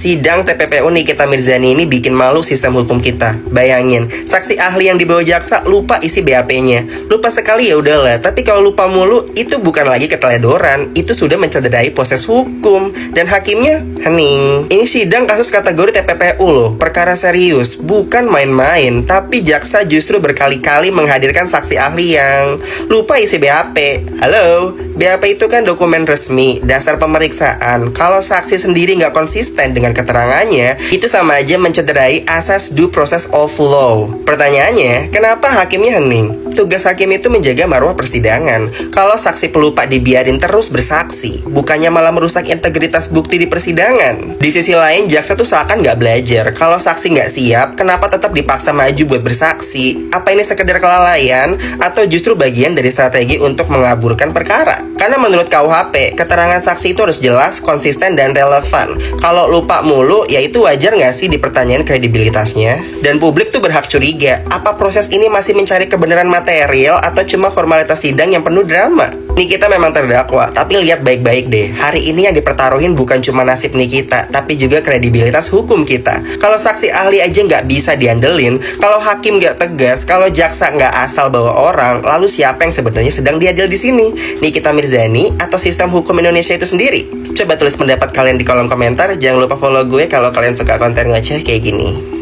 Sidang TPPU Nikita Mirzani ini bikin malu sistem hukum kita. Bayangin, saksi ahli yang dibawa jaksa lupa isi BAP-nya. Lupa sekali ya udahlah, tapi kalau lupa mulu itu bukan lagi keteledoran, itu sudah mencederai proses hukum. Dan hakimnya hening. Ini sidang kasus kategori TPPU loh, perkara serius, bukan main-main. Tapi jaksa justru berkali-kali menghadirkan saksi ahli yang lupa isi BAP. Halo, BAP itu kan dokumen resmi, dasar pemeriksaan. Kalau saksi sendiri nggak konsisten dengan keterangannya, itu sama aja mencederai asas due process of law. Pertanyaannya, kenapa hakimnya hening? Tugas hakim itu menjaga marwah persidangan. Kalau saksi pelupa dibiarin terus bersaksi, bukannya malah merusak integritas bukti di persidangan. Di sisi lain, jaksa tuh seakan nggak belajar. Kalau saksi nggak siap, kenapa tetap dipaksa maju buat bersaksi? Apa ini sekedar kelalaian atau justru bagian dari strategi untuk mengaburkan perkara? Karena menurut KUHP, keterangan saksi itu harus jelas, konsisten, dan relevan. Kalau lupa mulu, ya itu wajar nggak sih dipertanyain kredibilitasnya? Dan publik tuh berhak curiga, apa proses ini masih mencari kebenaran material atau cuma formalitas sidang yang penuh drama? Nikita memang terdakwa, tapi lihat baik-baik deh. Hari ini yang dipertaruhin bukan cuma nasib Nikita, tapi juga kredibilitas hukum kita. Kalau saksi ahli aja nggak bisa diandelin, kalau hakim nggak tegas, kalau jaksa nggak asal bawa orang, lalu siapa yang sebenarnya sedang diadil di sini? Nikita Mirzani atau sistem hukum Indonesia itu sendiri? Coba tulis pendapat kalian di kolom komentar. Jangan lupa follow gue kalau kalian suka konten ngoceh kayak gini.